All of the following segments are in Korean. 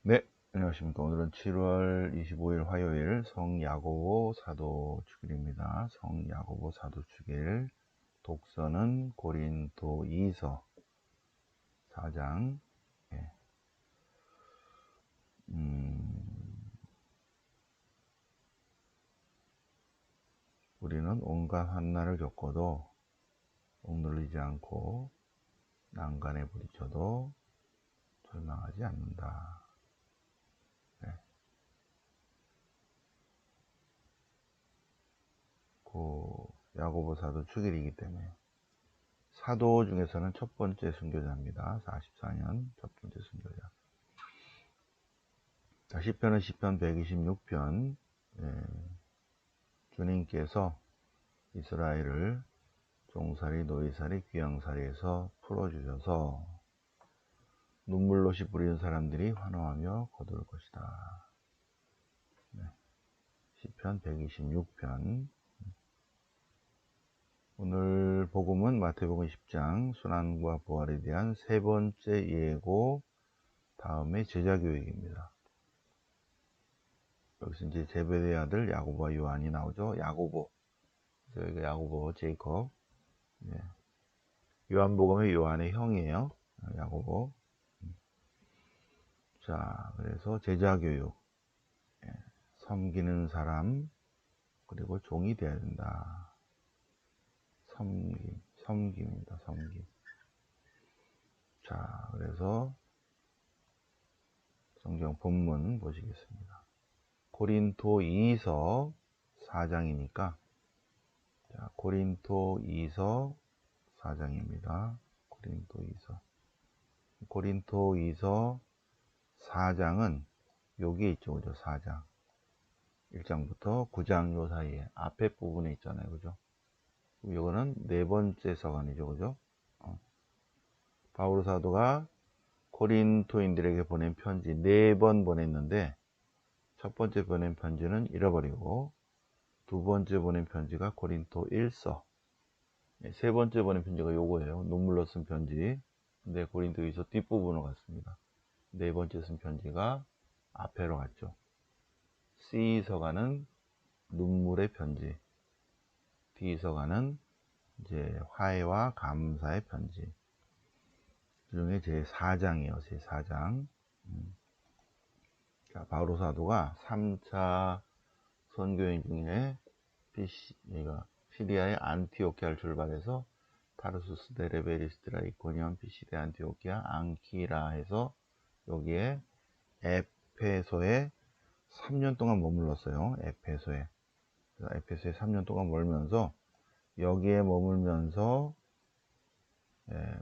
네, 안녕하십니까. 오늘은 7월 25일 화요일 성야고보 사도 주길입니다. 성야고보 사도 주길 독서는 고린도 2서 4장. 예. 우리는 온갖 환난을 겪어도 억눌리지 않고 난간에 부딪혀도 절망하지 않는다. 네. 야고보 사도 주길이기 때문에 사도 중에서는 첫 번째 순교자입니다. 44년 첫 번째 순교자. 자, 시편은 시편 126편. 주님께서 이스라엘을 종살이, 노예살이, 귀양살이에서 풀어주셔서 눈물로시 부리는 사람들이 환호하며 거둘 것이다. 네. 시편 126편. 오늘 복음은 마태복음 10장 순환과 부활에 대한 세 번째 예고 다음에 제자교육입니다. 여기서 이제 제베데의 아들 야고보와 요한이 나오죠. 야고보. 그래서 여기가 야고보, 제이콥. 네. 요한복음의 요한의 형이에요. 야고보. 자, 그래서 제자교육, 섬기는 사람, 그리고 종이 되어야 된다. 섬김입니다. 섬김. 자, 그래서 성경 본문 보시겠습니다. 고린도 2서 4장이니까, 자, 고린도 2서 4장입니다. 고린도 2서 4장은 여기에 있죠. 그죠? 4장. 1장부터 9장 요 사이에 앞에 부분에 있잖아요. 그죠? 이거는 네 번째 서간이죠. 그죠? 바울 사도가 고린토인들에게 보낸 편지 4번 보냈는데, 첫 번째 보낸 편지는 잃어버리고, 두 번째 보낸 편지가 고린도 1서, 세 번째 보낸 편지가 요거예요. 눈물로 쓴 편지. 근데 고린도에서 뒷부분으로 갔습니다. 네 번째 쓴 편지가 앞에로 갔죠. C서가는 눈물의 편지, D서가는 이제 화해와 감사의 편지. 그 중에 제 4장이에요. 제 4장. 자, 바울 사도가 3차 선교행 중에 시리아의 안티오키아를 출발해서 타르수스, 데레베, 리스트라, 이코니온, 피시데, 안티오키아, 앙키라 해서 여기에 에페소에 3년 동안 머물렀어요. 에페소에 3년 동안 머물면서 여기에 머물면서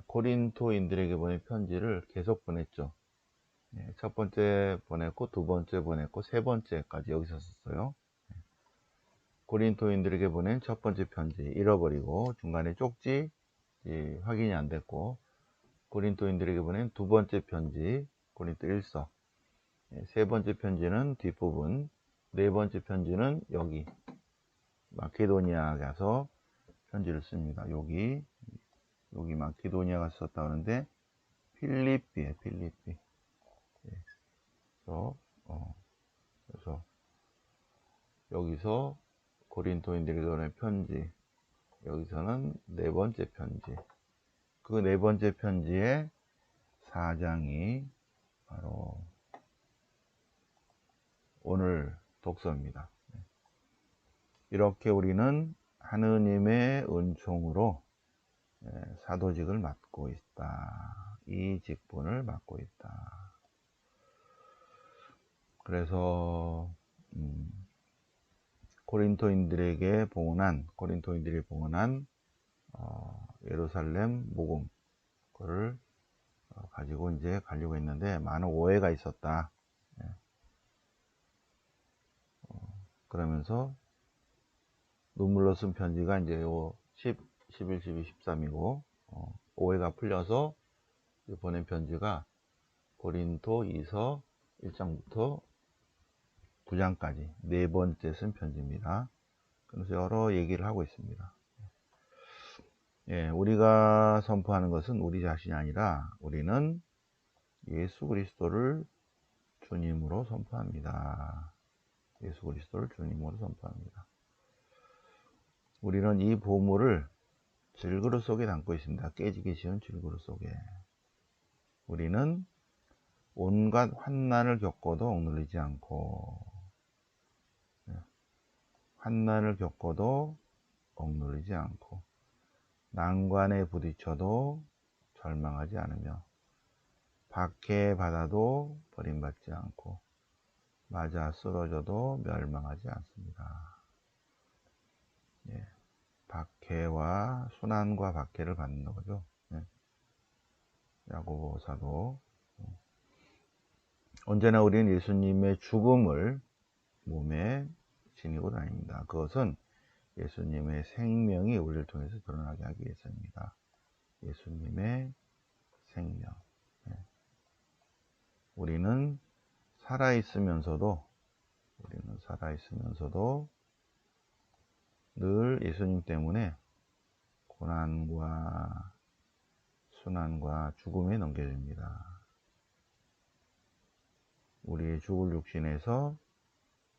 고린토인들에게 보낸 편지를 계속 보냈죠. 첫 번째 보냈고, 두 번째 보냈고, 세 번째까지 여기서 썼어요. 고린토인들에게 보낸 첫 번째 편지 잃어버리고 중간에 쪽지 확인이 안 됐고, 고린토인들에게 보낸 두 번째 편지 고린도 1서, 세 번째 편지는 뒷부분, 네 번째 편지는 여기 마케도니아 가서 편지를 씁니다. 여기 마케도니아 가서 썼다 하는데 필리피에 필리피. 그래서 여기서 고린토인들에게 보낸 편지, 여기서는 네 번째 편지. 그 네 번째 편지의 4장이 바로 오늘 독서입니다. 이렇게 우리는 하느님의 은총으로 사도직을 맡고 있다. 이 직분을 맡고 있다. 그래서 고린토인들이 봉헌한 예루살렘 복음, 그거를 가지고 이제 가려고 했는데 많은 오해가 있었다. 그러면서 눈물로 쓴 편지가 이제 요 11, 12, 13이고, 오해가 풀려서 보낸 편지가 고린도 2서 1장부터 9장까지 네 번째 쓴 편지입니다. 그래서 여러 얘기를 하고 있습니다. 우리가 선포하는 것은 우리 자신이 아니라 우리는 예수 그리스도를 주님으로 선포합니다. 예수 그리스도를 주님으로 선포합니다. 우리는 이 보물을 질그릇 속에 담고 있습니다. 깨지기 쉬운 질그릇 속에. 우리는 온갖 환난을 겪어도 억눌리지 않고, 환난을 겪어도 억눌리지 않고, 난관에 부딪혀도 절망하지 않으며, 박해받아도 버림받지 않고, 맞아 쓰러져도 멸망하지 않습니다. 예, 박해와 순환과 박해를 받는 거죠. 예. 야고보 사도 언제나 우리는 예수님의 죽음을 몸에 지니고 다닙니다. 그것은 예수님의 생명이 우리를 통해서 드러나게 하기 위해서입니다. 예수님의 생명. 예. 우리는 살아있으면서도 늘 예수님 때문에 고난과 순환과 죽음에 넘겨집니다. 우리의 죽을 육신에서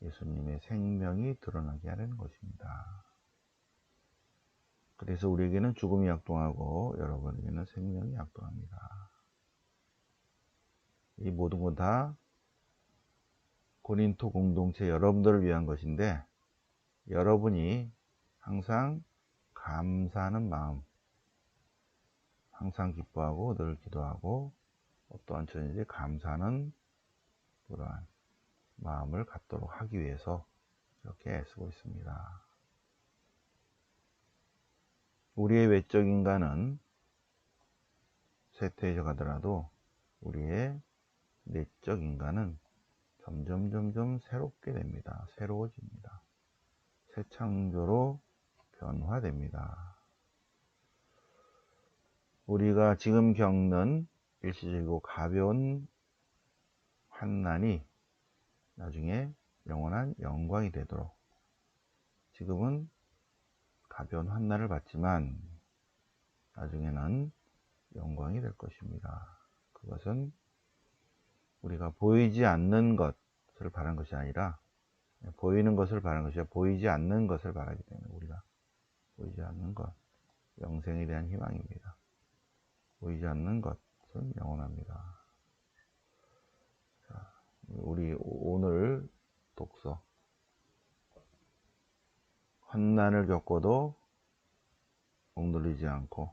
예수님의 생명이 드러나게 하는 것입니다. 그래서 우리에게는 죽음이 약동하고 여러분에게는 생명이 약동합니다. 이 모든 건 다 고린토 공동체 여러분들을 위한 것인데, 여러분이 항상 감사하는 마음, 항상 기뻐하고 늘 기도하고 어떠한 처지든지 감사하는 그러한 마음을 갖도록 하기 위해서 이렇게 애쓰고 있습니다. 우리의 외적 인간은 쇠퇴해져 가더라도 우리의 내적 인간은 점점 새롭게 됩니다. 새로워집니다. 새 창조로 변화됩니다. 우리가 지금 겪는 일시적이고 가벼운 환난이 나중에 영원한 영광이 되도록, 지금은 가벼운 환난을 받지만 나중에는 영광이 될 것입니다. 그것은 우리가 보이지 않는 것을 바라는 것이 아니라, 보이는 것을 바라는 것이 아니라 보이지 않는 것을 바라기 때문에, 우리가 보이지 않는 것, 영생에 대한 희망입니다. 보이지 않는 것은 영원합니다. 자, 우리 오늘 독서, 환난을 겪어도 억눌리지 않고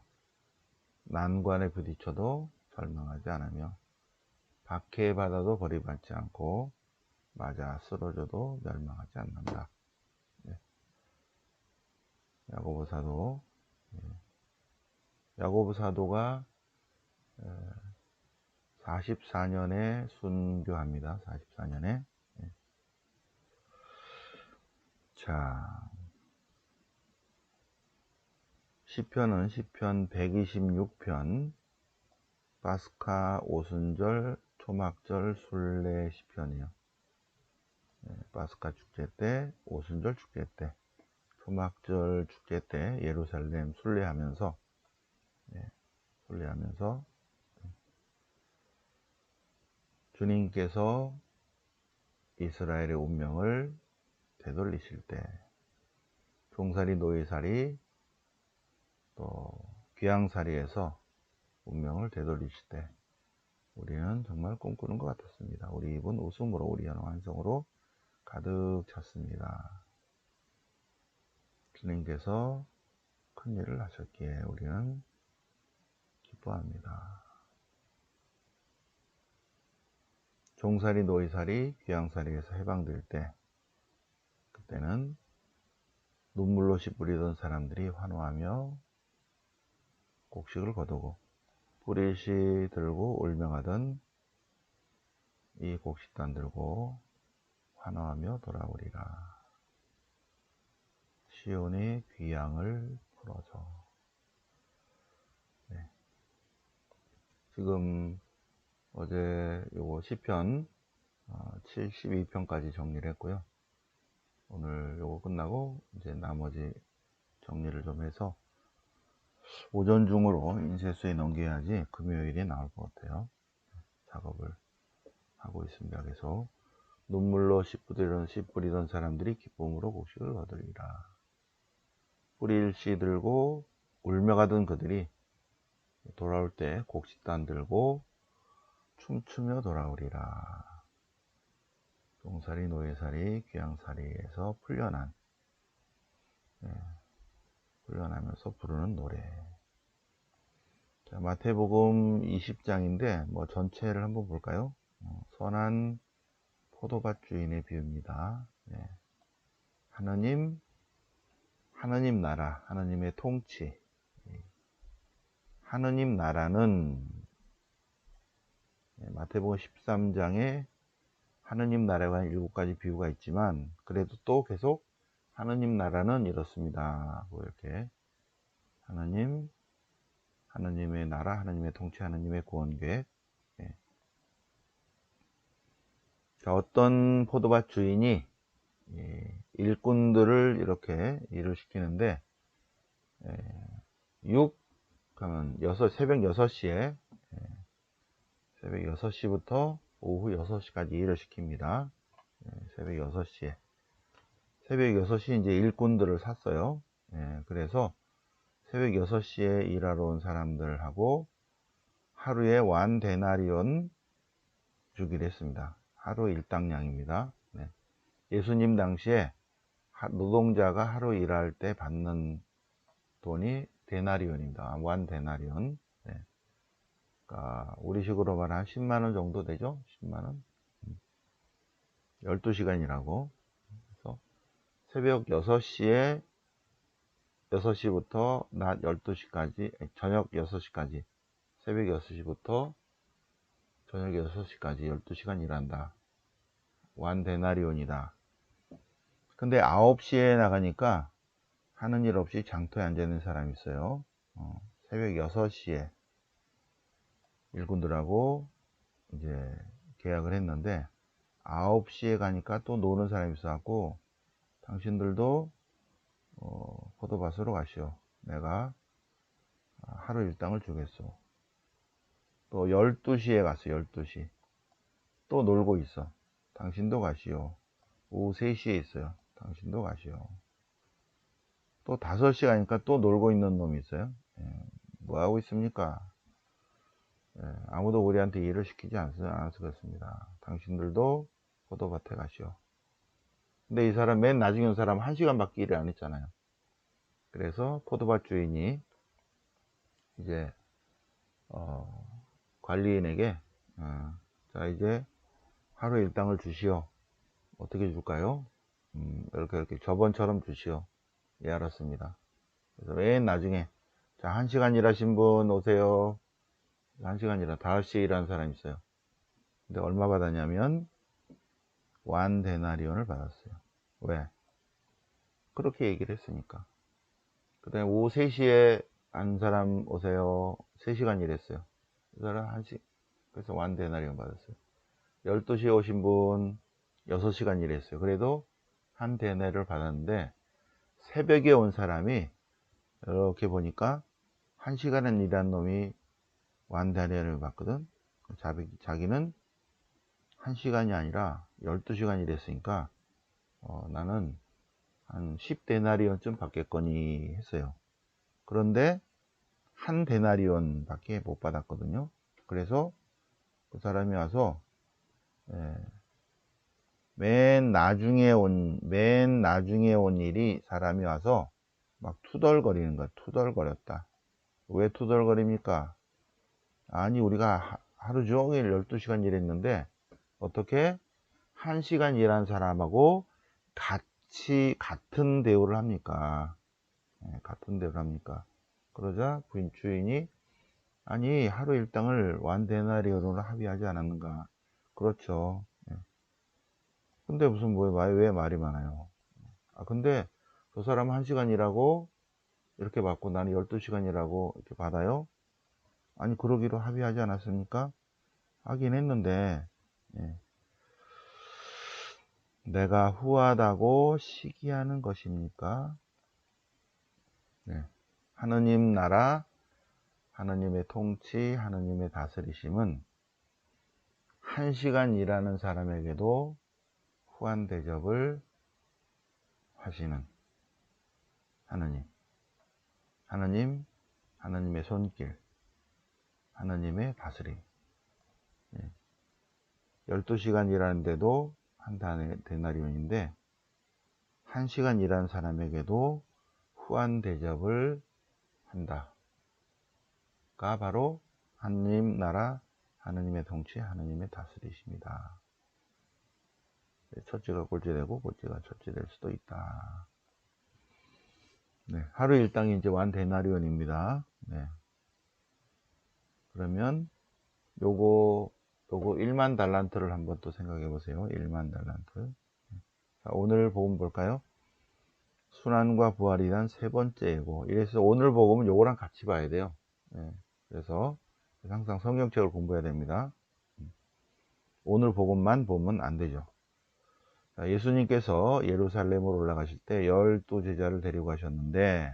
난관에 부딪혀도 절망하지 않으며 박해받아도 버림받지 않고 맞아 쓰러져도 멸망하지 않는다. 네. 야고보 사도, 야고보 사도가 44년에 순교합니다. 44년에. 자, 시편은 시편 126편, 파스카, 오순절, 초막절, 순례 시편이에요. 파스카 축제 때, 오순절 축제 때, 초막절 축제 때 예루살렘 순례하면서 주님께서 이스라엘의 운명을 되돌리실 때, 종살이, 노예살이, 또 귀양살이에서 운명을 되돌리실 때 우리는 정말 꿈꾸는 것 같았습니다. 우리 입은 웃음으로, 우리 현 완성으로 가득 찼습니다. 주님께서 큰 일을 하셨기에 우리는 기뻐합니다. 종살이, 노예살이, 귀양살이에서 해방될 때, 그때는 눈물로 씨 뿌리던 사람들이 환호하며 곡식을 거두고, 뿌리씨 들고 울명하던 이 곡식단 들고 환호하며 돌아오리라. 시온의 귀양을 풀어서. 네. 지금 어제 요거 시편 72편까지 정리를 했고요. 오늘 요거 끝나고 이제 나머지 정리를 좀 해서 오전 중으로 인쇄소에 넘겨야지 금요일에 나올 것 같아요. 작업을 하고 있습니다. 그래서 눈물로 씨 뿌리던 사람들이 기쁨으로 곡식을 얻으리라. 뿌릴 씨 들고 울며 가던 그들이 돌아올 때 곡식단 들고 춤추며 돌아오리라. 종살이 노예살이 귀양살이에서 풀려나면서 부르는 노래. 자, 마태복음 20장인데 뭐 전체를 한번 볼까요? 선한 포도밭 주인의 비유입니다. 네. 하나님 나라, 하나님의 통치. 하나님 나라는 마태복음 13장에 하느님 나라에 관한 7가지 비유가 있지만 그래도 또 계속 하느님 나라는 이렇습니다. 이렇게 하느님의 나라, 하느님의 통치, 하느님의 구원계획. 자, 어떤 포도밭 주인이 일꾼들을 이렇게 일을 시키는데 6하면 새벽 6시에 새벽 6시부터 오후 6시까지 일을 시킵니다. 새벽 6시에. 새벽 6시 이제 일꾼들을 샀어요. 그래서 새벽 6시에 일하러 온 사람들하고 하루에 완 데나리온 주기로 했습니다. 하루 일당량입니다. 예수님 당시에 노동자가 하루 일할 때 받는 돈이 데나리온입니다. 완 데나리온. 그러니까 우리식으로 말하면 10만원 정도 되죠? 10만원. 12시간이라고. 그래서 새벽 6시부터 낮 12시까지, 저녁 6시까지, 새벽 6시부터 저녁 6시까지 12시간 일한다. 완 데나리온이다. 근데 9시에 나가니까 하는 일 없이 장터에 앉아 있는 사람이 있어요. 새벽 6시에 일꾼들하고 이제 계약을 했는데 9시에 가니까 또 노는 사람이 있어갖고 당신들도 포도밭으로 가시오. 내가 하루 일당을 주겠소. 또 12시에 갔어. 12시. 또 놀고 있어. 당신도 가시오. 오후 3시에 있어요. 당신도 가시오. 또 5시 가니까 또 놀고 있는 놈이 있어요. 뭐 하고 있습니까? 아무도 우리한테 일을 시키지 않았습니다. 당신들도 포도밭에 가시오. 근데 이 사람 맨 나중에 온 사람 1시간밖에 일을 안 했잖아요. 그래서 포도밭 주인이 이제 관리인에게 자 이제 하루 일당을 주시오. 어떻게 줄까요? 이렇게 저번처럼 주시오. 예, 알았습니다. 그래서 맨 나중에 자 1시간 일하신 분 오세요. 1시간 일한 5시에 일하는 사람이 있어요. 근데 얼마 받았냐면 완 데나리온을 받았어요. 왜? 그렇게 얘기를 했으니까. 그 다음에 오후 3시에 한 사람 오세요. 3시간 일했어요. 그 사람 1시, 그래서 완 데나리온 받았어요. 12시에 오신 분 6시간 일했어요. 그래도 한 데나리온을 받았는데 새벽에 온 사람이 이렇게 보니까 1시간은 일한 놈이 완 데나리온을 받거든. 자기는 1시간이 아니라 12시간 일했으니까 나는 한 10데나리온쯤 받겠거니 했어요. 그런데 한 데나리온 밖에 못 받았거든요. 그래서 그 사람이 와서 맨 나중에 온 일이 사람이 와서 막 투덜거리는 거야. 투덜거렸다. 왜 투덜거립니까? 아니 우리가 하루 종일 12시간 일했는데 어떻게 1시간 일한 사람하고 같은 대우를 합니까? 같은 대우를 합니까? 그러자 주인이 아니 하루 일당을 완 데나리온으로 합의하지 않았는가? 그렇죠. 근데 무슨 왜 말이 많아요? 근데 저 사람 1시간 일하고 이렇게 받고 나는 12시간 일하고 이렇게 받아요? 아니 그러기로 합의하지 않았습니까? 하긴 했는데 내가 후하다고 시기하는 것입니까? 하느님 나라, 하느님의 통치, 하느님의 다스리심은 1시간 일하는 사람에게도 후한 대접을 하시는 하느님. 하느님의 손길, 하느님의 다스림. 12시간 일하는데도 한 데나리온인데 1시간 일하는 사람에게도 후한 대접을 한다가 바로 하느님 나라, 하느님의 통치, 하느님의 다스리십니다. 첫째가 꼴찌되고 꼴찌가 첫째될 수도 있다. 네, 하루 일당이 이제 완 데나리온입니다. 네. 그러면 요거 1만 달란트를 한번 또 생각해 보세요. 1만 달란트. 자, 오늘 복음 볼까요? 순환과 부활이 란 세 번째 예고. 이래서 오늘 복음은 요거랑 같이 봐야 돼요. 네. 그래서 항상 성경책을 공부해야 됩니다. 오늘 복음만 보면 안 되죠. 자, 예수님께서 예루살렘으로 올라가실 때 12제자를 데리고 가셨는데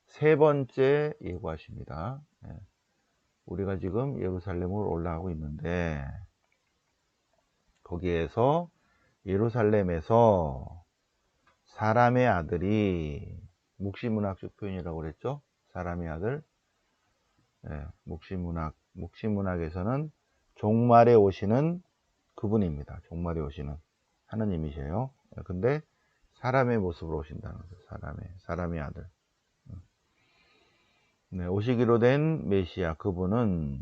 세 번째 예고하십니다. 네. 우리가 지금 예루살렘으로 올라가고 있는데 거기에서 예루살렘에서 사람의 아들이, 묵시문학적 표현이라고 그랬죠? 사람의 아들. 네, 묵시문학에서는 종말에 오시는 그분입니다. 종말에 오시는 하느님이세요. 근데 사람의 모습으로 오신다는 거죠. 사람의 아들. 네, 오시기로 된 메시아, 그분은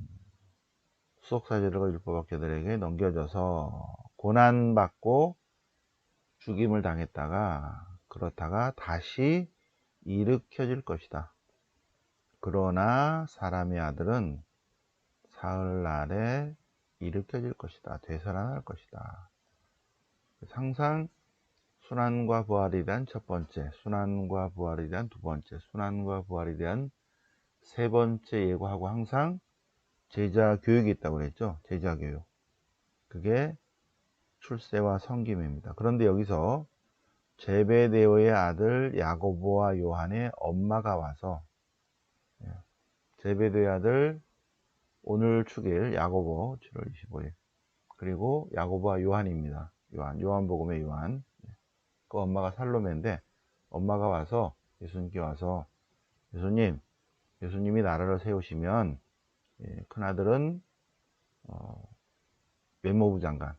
수석사제들과 율법학자들에게 넘겨져서 고난받고 죽임을 당했다가 그렇다가 다시 일으켜질 것이다. 그러나 사람의 아들은 사흘날에 일으켜질 것이다. 되살아날 것이다. 항상 순환과 부활에 대한 첫 번째, 순환과 부활에 대한 두 번째, 순환과 부활에 대한 세 번째 예고하고 항상 제자 교육이 있다고 그랬죠. 제자 교육. 그게 출세와 섬김입니다. 그런데 여기서 제베데오의 아들 야고보와 요한의 엄마가 와서, 제베데오의 아들 오늘 축일 야고보 7월 25일, 그리고 야고보와 요한입니다. 요한복음의 요한. 그 엄마가 살로메인데 엄마가 와서 예수님께 와서 예수님이 나라를 세우시면 큰아들은 외무부 장관,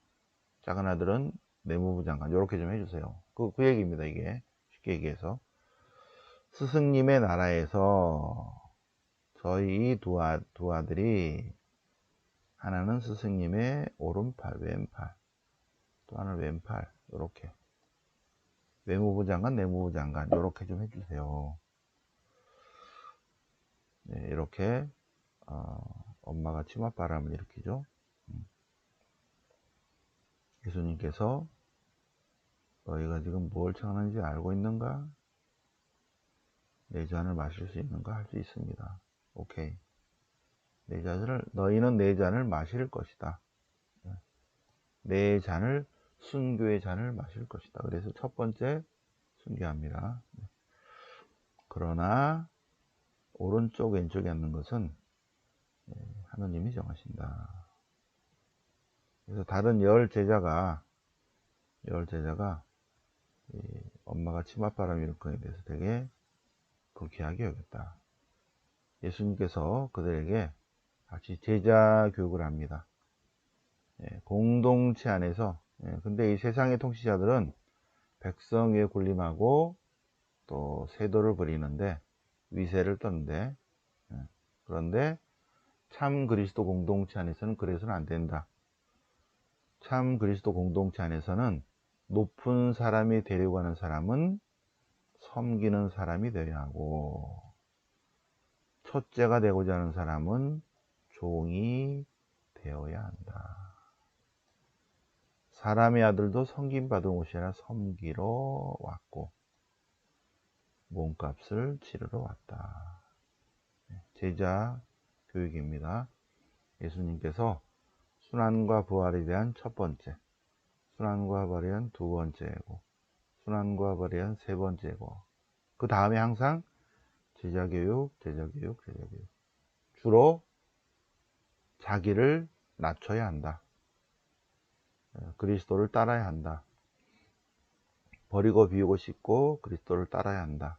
작은 아들은 내무부 장관, 이렇게 좀 해주세요. 그 얘기입니다. 이게 쉽게 얘기해서 스승님의 나라에서 저희 이 두 아들이, 하나는 스승님의 오른팔, 왼팔, 또 하나는 왼팔, 이렇게 외무부 장관, 내무부 장관, 이렇게 좀 해주세요. 네, 이렇게 엄마가 치맛바람을 일으키죠. 예수님께서 너희가 지금 뭘 청하는지 알고 있는가? 내 잔을 마실 수 있는가? 할 수 있습니다. 오케이. 너희는 내 잔을 마실 것이다. 내 잔을, 순교의 잔을 마실 것이다. 그래서 첫 번째 순교합니다. 그러나 오른쪽 왼쪽에 앉는 것은 하느님이 정하신다. 그래서 다른 열 제자가 엄마가 치맛바람 일으키는 대해서 되게 불쾌하게 여겼다. 예수님께서 그들에게 같이 제자 교육을 합니다. 공동체 안에서. 근데 이 세상의 통치자들은 백성 위에 군림하고 또 세도를 부리는데, 위세를 떠는데, 그런데 참 그리스도 공동체 안에서는 그래서는 안 된다. 참 그리스도 공동체 안에서는 높은 사람이 되려고 하는 사람은 섬기는 사람이 되어야 하고, 첫째가 되고자 하는 사람은 종이 되어야 한다. 사람의 아들도 섬김받은 것이 아니라 섬기러 왔고 몸값을 치르러 왔다. 제자 교육입니다. 예수님께서 순환과 부활에 대한 첫 번째, 순환과 부활에 대한 두 번째고, 순환과 부활에 대한 세 번째고, 그 다음에 항상 제자교육. 주로 자기를 낮춰야 한다. 그리스도를 따라야 한다. 버리고 비우고 씻고 그리스도를 따라야 한다.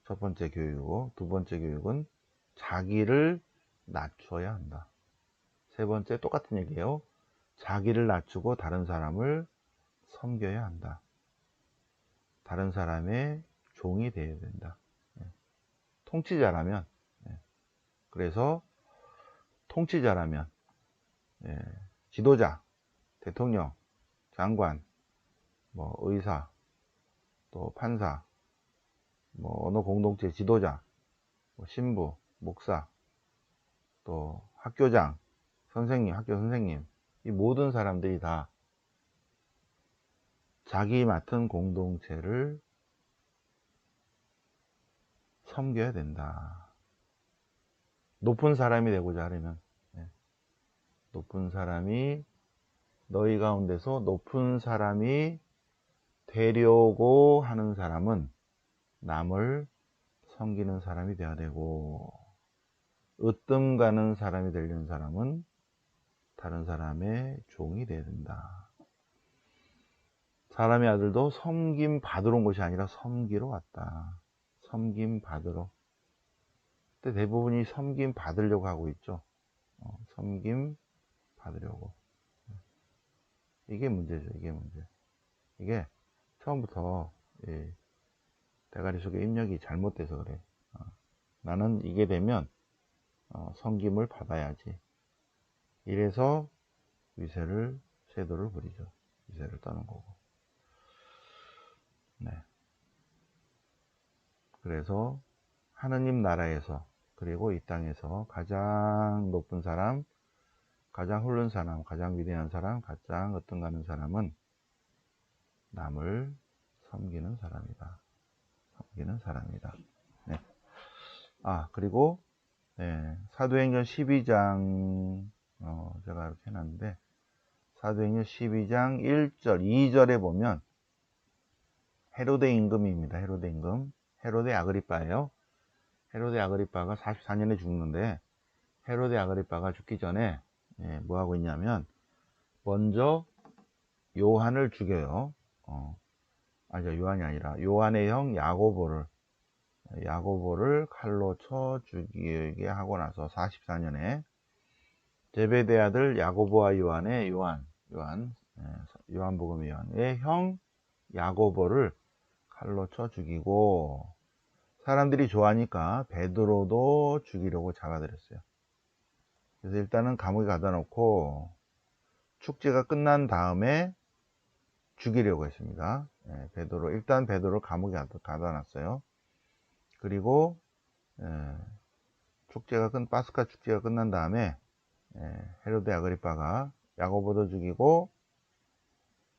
첫 번째 교육이고, 두 번째 교육은 자기를 낮춰야 한다. 세 번째 똑같은 얘기예요. 자기를 낮추고 다른 사람을 섬겨야 한다. 다른 사람의 종이 되어야 된다. 통치자라면, 그래서 통치자라면, 지도자, 대통령, 장관, 뭐 의사, 또 판사, 뭐 어느 공동체 지도자, 뭐 신부, 목사, 또 학교장, 선생님, 학교 선생님, 이 모든 사람들이 다 자기 맡은 공동체를 섬겨야 된다. 높은 사람이 되고자 하려면, 높은 사람이, 너희 가운데서 높은 사람이 되려고 하는 사람은 남을 섬기는 사람이 되어야 되고, 으뜸 가는 사람이 되려는 사람은 다른 사람의 종이 되어야 된다. 사람의 아들도 섬김 받으러 온 것이 아니라 섬기러 왔다. 섬김 받으러. 근데 대부분이 섬김 받으려고 하고 있죠. 섬김 받으려고. 이게 문제죠. 이게 문제. 이게 처음부터 대가리 속에 입력이 잘못돼서 그래. 나는 이게 되면 섬김을 받아야지. 이래서 세도를 부리죠. 위세를 떠는 거고. 네. 그래서 하느님 나라에서, 그리고 이 땅에서 가장 높은 사람, 가장 훌륭한 사람, 가장 위대한 사람, 가장 어떤가는 사람은 남을 섬기는 사람이다. 섬기는 사람이다. 네. 그리고 사도행전 12장 제가 이렇게 해놨는데, 사도행전 12장 1절, 2절에 보면 헤로데 임금입니다. 헤로데 임금. 헤로데 아그리빠예요. 헤로데 아그리빠가 44년에 죽는데, 헤로데 아그리빠가 죽기 전에 뭐 하고 있냐면, 먼저 요한을 죽여요. 요한이 아니라 요한의 형 야고보를 칼로 쳐 죽이게 하고 나서 44년에 제베데 아들 야고보와 요한의 요한복음의 요한의 형 야고보를 칼로 쳐 죽이고, 사람들이 좋아하니까 베드로도 죽이려고 잡아들였어요. 그래서 일단은 감옥에 가다 놓고 축제가 끝난 다음에 죽이려고 했습니다. 일단 베드로를 감옥에 가다 놨어요. 그리고 파스카 축제가 끝난 다음에 헤로데 아그리빠가 야고보도 죽이고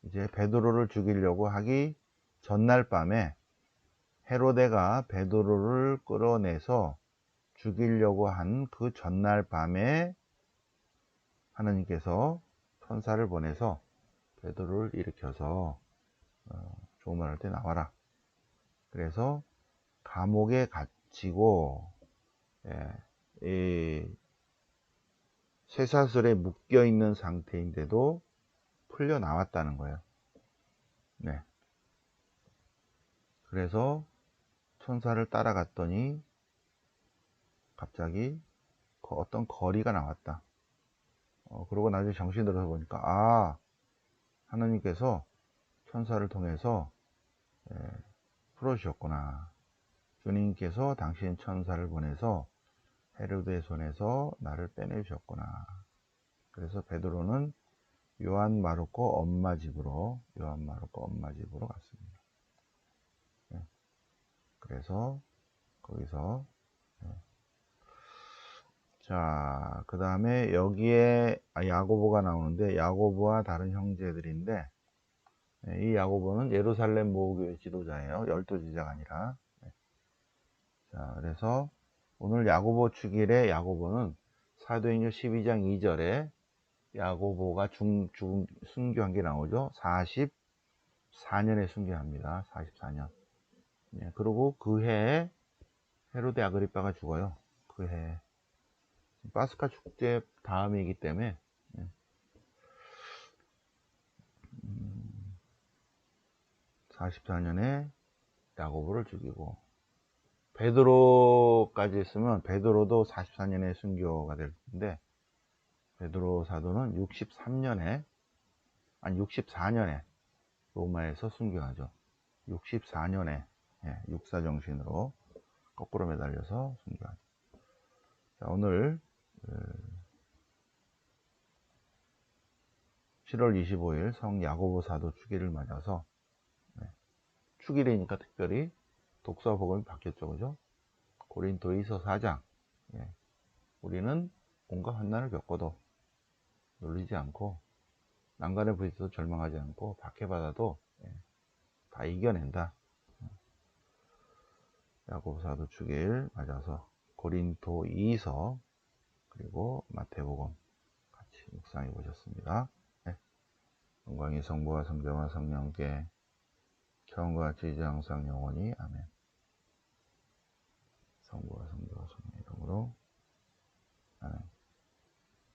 이제 베드로를 죽이려고 하기 전날 밤에 헤로데가 베드로를 끌어내서 죽이려고 한 그 전날 밤에 하느님께서 천사를 보내서 베드로를 일으켜서 조문할 때 나와라. 그래서 감옥에 갇히고 이 쇠사슬에 묶여 있는 상태인데도 풀려 나왔다는 거예요. 네. 그래서 천사를 따라갔더니 갑자기 어떤 거리가 나왔다. 그러고 나중에 정신 들어서 보니까 하나님께서 천사를 통해서 풀어주셨구나. 주님께서 당신 천사를 보내서 헤로데의 손에서 나를 빼내주셨구나. 그래서 베드로는 요한 마르코 엄마 집으로 갔습니다. 그래서 거기서 자, 그 다음에 여기에 야고보가 나오는데, 야고보와 다른 형제들인데, 이 야고보는 예루살렘 모교회 지도자예요. 12제자가 아니라. 자, 그래서 오늘 야고보 축일에 야고보는 사도행전 12장 2절에 야고보가 순교한 게 나오죠. 44년에 순교합니다. 44년. 그리고 그 해에 헤로데 아그리빠가 죽어요. 그 해에. 파스카 축제 다음이기 때문에 44년에 야고보를 죽이고, 베드로까지 했으면 베드로도 44년에 순교가 될 텐데, 베드로 사도는 64년에 로마에서 순교하죠. 64년에 육사정신으로 거꾸로 매달려서 순교하죠. 자, 오늘 7월 25일 성 야고보 사도 축일을 맞아서, 축일이니까 특별히 독서 복음이 바뀌었죠. 그죠? 고린도이서 4장. 우리는 온갖 환난을 겪어도 놀리지 않고, 난간에 부딪혀도 절망하지 않고, 박해받아도 다 이겨낸다. 야고보 사도 축일 맞아서 고린도이서 그리고 마태복음 같이 묵상해 보셨습니다. 영광이 성부와 성자와 성령께 처음과 같이 이제 항상 영원히 아멘. 성부와 성자와 성령 이름으로